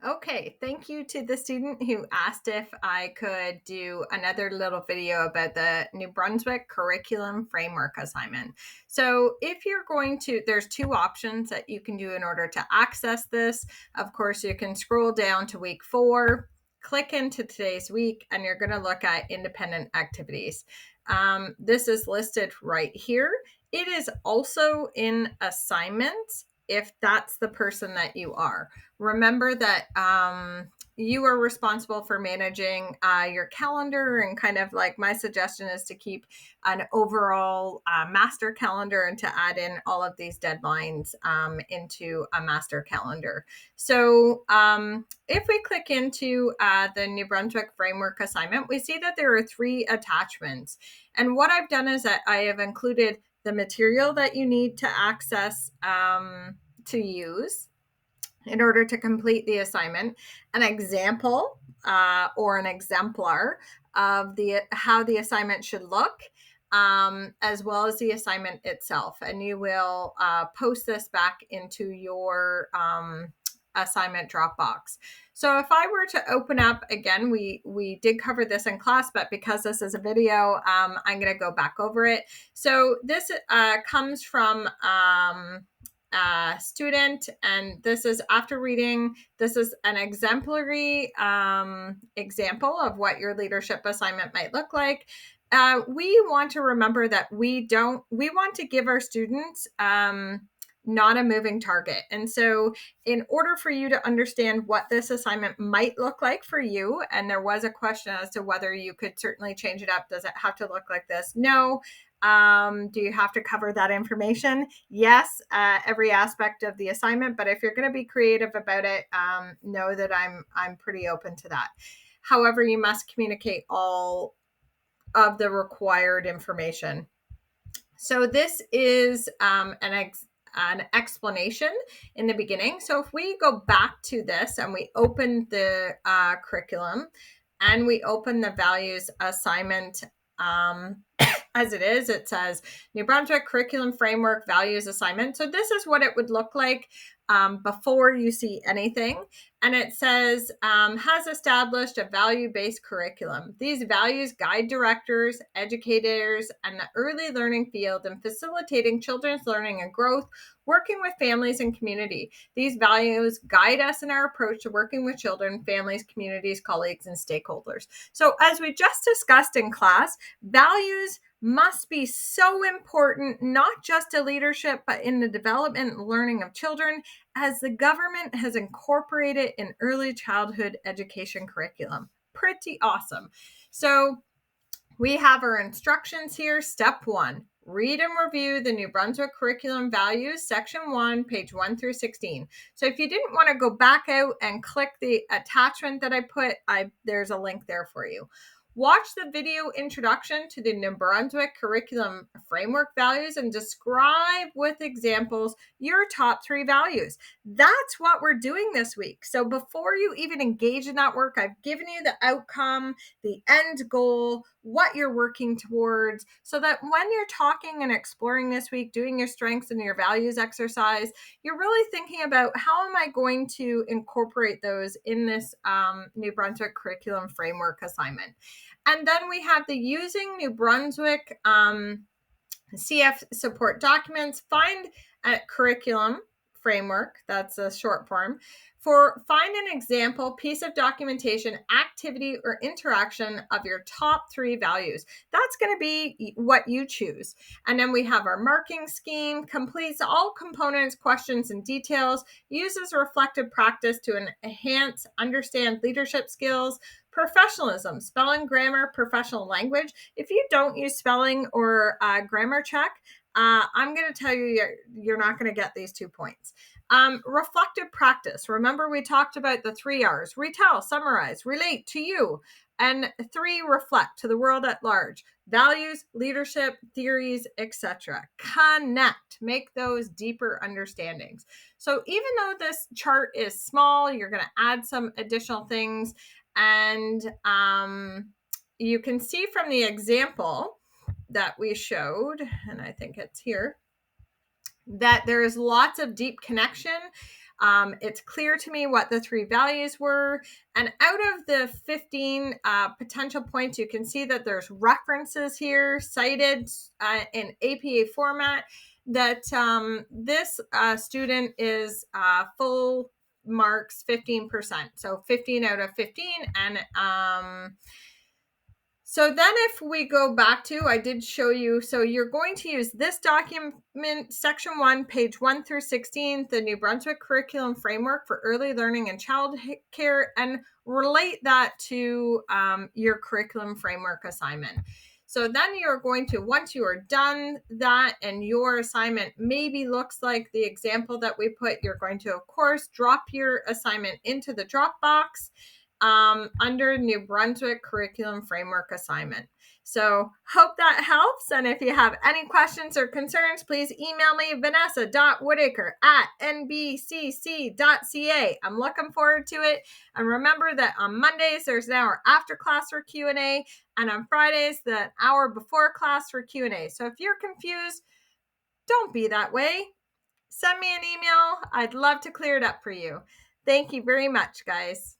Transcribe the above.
Okay, thank you to the student who asked if I could do another little video about the New Brunswick Curriculum Framework assignment. So if you're going to, there's two options that you can do in order to access this. Of course, you can scroll down to week 4, click into today's week, and you're going to look at independent activities. This is listed right here. It is also in assignments if that's the person that you are. Remember that you are responsible for managing your calendar, and kind of like my suggestion is to keep an overall master calendar and to add in all of these deadlines into a master calendar. So if we click into the New Brunswick Framework assignment, we see that there are 3 attachments. And what I've done is that I have included the material that you need to access to use in order to complete the assignment, an example or an exemplar of how the assignment should look, as well as the assignment itself. And you will post this back into your assignment Dropbox. So if I were to open up again, we did cover this in class, but because this is a video, I'm going to go back over it. So this comes from student, and this is after reading. This is an exemplary example of what your leadership assignment might look like. We want to remember that we want to give our students not a moving target. And so in order for you to understand what this assignment might look like for you, and there was a question as to whether you could certainly change it up. Does it have to look like this? No. Do you have to cover that information? Yes, every aspect of the assignment. But if you're going to be creative about it, know that I'm pretty open to that. However, you must communicate all of the required information. So this is an explanation in the beginning. So if we go back to this and we open the curriculum and we open the values assignment as it is, it says New Brunswick Curriculum Framework Values Assignment. So this is what it would look like before you see anything. And it says, has established a value-based curriculum. These values guide directors, educators, and the early learning field in facilitating children's learning and growth, working with families and community. These values guide us in our approach to working with children, families, communities, colleagues, and stakeholders. So as we just discussed in class, values must be so important, not just to leadership, but in the development and learning of children, as the government has incorporated in early childhood education curriculum. Pretty awesome. So we have our instructions here. Step 1, read and review the New Brunswick Curriculum Values, Section 1, page 1 through 16. So if you didn't want to go back out and click the attachment that I put, there's a link there for you. Watch the video introduction to the New Brunswick Curriculum Framework Values and describe with examples your top 3 values. That's what we're doing this week. So before you even engage in that work, I've given you the outcome, the end goal, what you're working towards, so that when you're talking and exploring this week, doing your strengths and your values exercise, you're really thinking about how am I going to incorporate those in this New Brunswick Curriculum Framework assignment. And then we have the using New Brunswick CF support documents. Find a curriculum framework, that's a short form, find an example piece of documentation, activity, or interaction of your top 3 values. That's going to be what you choose. And then we have our marking scheme, completes all components, questions, and details, uses reflective practice to enhance, understand leadership skills, professionalism, spelling, grammar, professional language. If you don't use spelling or grammar check, I'm going to tell you you're not going to get these 2 points. Reflective practice. Remember, we talked about the 3 R's: retell, summarize, relate to you, and 3, reflect to the world at large. Values, leadership, theories, etc. Connect. Make those deeper understandings. So even though this chart is small, you're going to add some additional things. And you can see from the example that we showed, and I think it's here, that there is lots of deep connection It's clear to me what the 3 values were. And out of the 15 potential points, you can see that there's references here cited in APA format that this student is full marks 15%. So 15 out of 15. And so then if we go back to, I did show you, so you're going to use this document, section 1, page 1 through 16, the New Brunswick Curriculum Framework for Early Learning and Child Care, and relate that to your curriculum framework assignment. So then you're going to, once you are done that and your assignment maybe looks like the example that we put, you're going to, of course, drop your assignment into the Dropbox under New Brunswick Curriculum Framework assignment. So hope that helps. And if you have any questions or concerns, please email me, vanessa.whitaker@nbcc.ca. I'm looking forward to it. And remember that on Mondays, there's an hour after class for Q&A. And on Fridays, the hour before class for Q&A. So if you're confused, don't be that way. Send me an email. I'd love to clear it up for you. Thank you very much, guys.